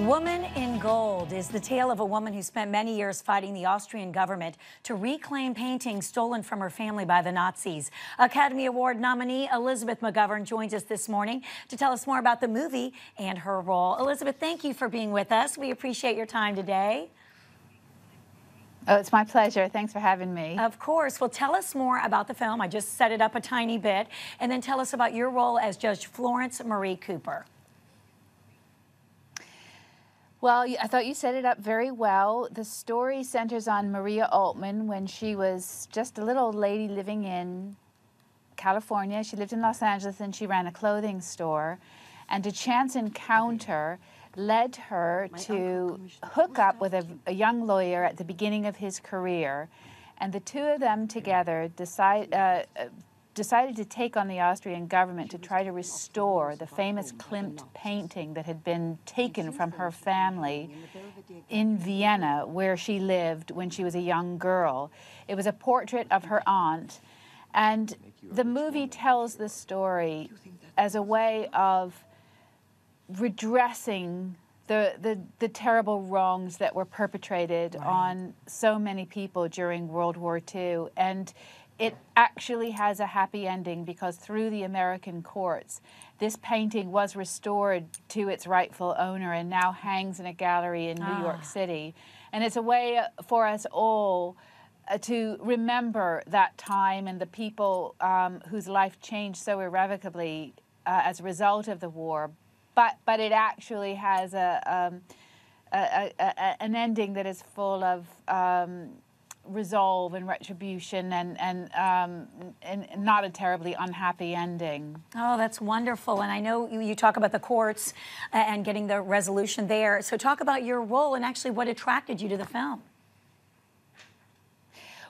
Woman in Gold is the tale of a woman who spent many years fighting the Austrian government to reclaim paintings stolen from her family by the Nazis. Academy Award nominee Elizabeth Mcgovern joins us this morning to tell us more about the movie and her role. Elizabeth, thank you for being with us. We appreciate your time today. Oh, it's my pleasure. Thanks for having me. Of course. Well, tell us more about the film. I just set it up a tiny bit. And then tell us about your role as Judge Florence Marie Cooper. Well, I thought you set it up very well. The story centers on Maria Altman when she was just a little old lady living in California. She lived in Los Angeles and she ran a clothing store. And a chance encounter led her to hook up with a young lawyer at the beginning of his career. And the two of them together decided to take on the Austrian government to try to restore the famous Klimt painting that had been taken from her family in Vienna, where she lived when she was a young girl. It was a portrait of her aunt. And the movie tells the story as a way of redressing the terrible wrongs that were perpetrated on so many people during World War II. And it actually has a happy ending because through the American courts, this painting was restored to its rightful owner and now hangs in a gallery in New York City. And it's a way for us all to remember that time and the people whose life changed so irrevocably as a result of the war. But it actually has an ending that is full of resolve and retribution and not a terribly unhappy ending. Oh, that's wonderful. And I know you talk about the courts and getting the resolution there. So talk about your role and actually what attracted you to the film.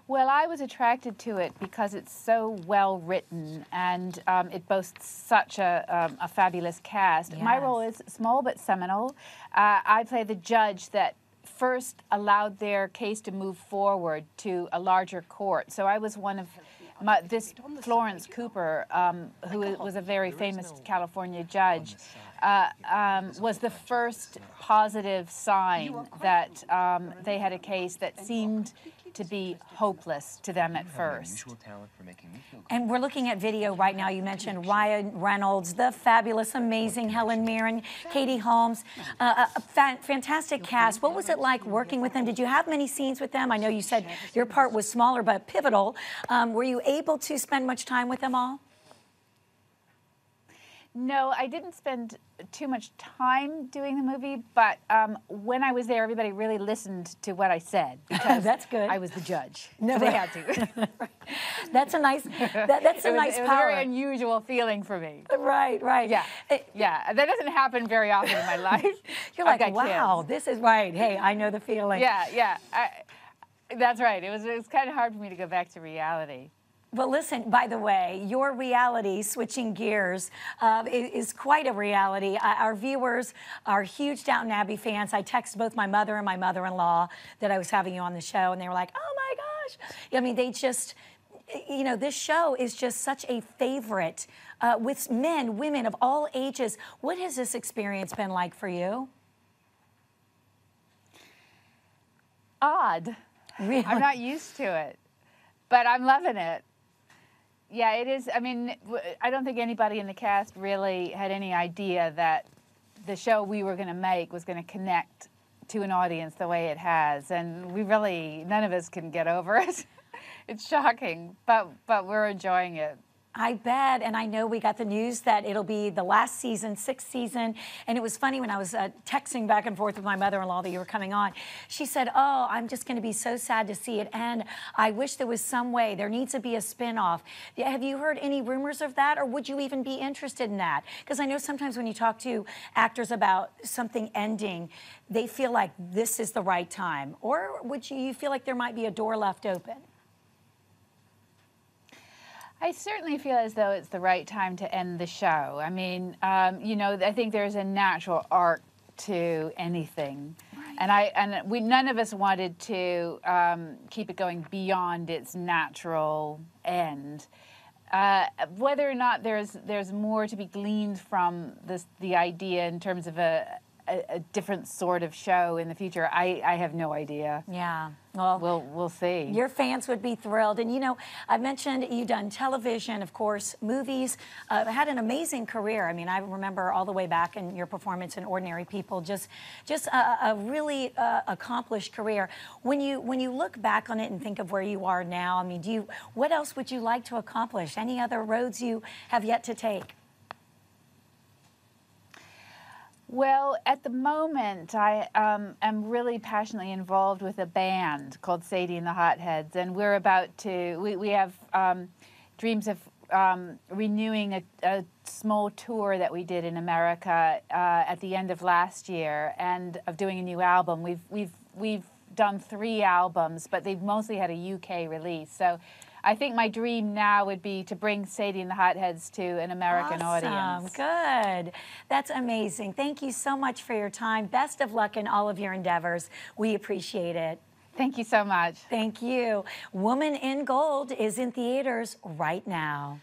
Well, I was attracted to it because it's so well written and it boasts such a fabulous cast. Yes. My role is small but seminal. I play the judge that first allowed their case to move forward to a larger court. So I was one of this Florence Cooper, who was a very famous California judge, was the first positive sign that they had a case that seemed to be hopeless to them at first. And we're looking at video right now. You mentioned Ryan Reynolds, the fabulous, amazing Helen Mirren, Katie Holmes, a fantastic cast. What was it like working with them? Did you have many scenes with them? I know you said your part was smaller but pivotal. Were you able to spend much time with them all? No, I didn't spend too much time doing the movie, but when I was there, everybody really listened to what I said because that's good. I was the judge. No, so they had to. That's a nice. That's a nice power. It was a very unusual feeling for me. Right, right. Yeah, yeah. That doesn't happen very often in my life. You're like, wow, this is right. Hey, I know the feeling. Yeah, yeah. That's right. It was kind of hard for me to go back to reality. Well, listen, by the way, your reality, switching gears, is quite a reality. Our viewers are huge Downton Abbey fans. I texted both my mother and my mother-in-law that I was having you on the show, and they were like, oh, my gosh. I mean, they just, you know, this show is just such a favorite with men, women of all ages. What has this experience been like for you? Odd. Really? I'm not used to it, but I'm loving it. Yeah, it is. I mean, I don't think anybody in the cast really had any idea that the show we were going to make was going to connect to an audience the way it has. And we really, none of us can get over it. It's shocking, but we're enjoying it. I bet, and I know we got the news that it'll be the last season, 6th season, and it was funny when I was texting back and forth with my mother-in-law that you were coming on. She said, oh, I'm just going to be so sad to see it end. I wish there was some way. There needs to be a spin-off. Have you heard any rumors of that, or would you even be interested in that? Because I know sometimes when you talk to actors about something ending, they feel like this is the right time. Or would you feel like there might be a door left open? I certainly feel as though it's the right time to end the show. I mean, you know, I think there's a natural arc to anything. Right. And none of us wanted to keep it going beyond its natural end. Whether or not there's more to be gleaned from the idea in terms of a different sort of show in the future. I have no idea. Yeah. Well, we'll see. Your fans would be thrilled. And, you know, I mentioned you've done television, of course, movies, had an amazing career. I mean, I remember all the way back in your performance in Ordinary People, just a really accomplished career. When you look back on it and think of where you are now, I mean, what else would you like to accomplish? Any other roads you have yet to take? Well, at the moment, I am really passionately involved with a band called Sadie and the Hotheads, and we're about to, we have dreams of renewing a small tour that we did in America at the end of last year, and of doing a new album. We've done 3 albums, but they've mostly had a UK release. So I think my dream now would be to bring Sadie and the Hotheads to an American audience. Good. That's amazing. Thank you so much for your time. Best of luck in all of your endeavors. We appreciate it. Thank you so much. Thank you. Woman in Gold is in theaters right now.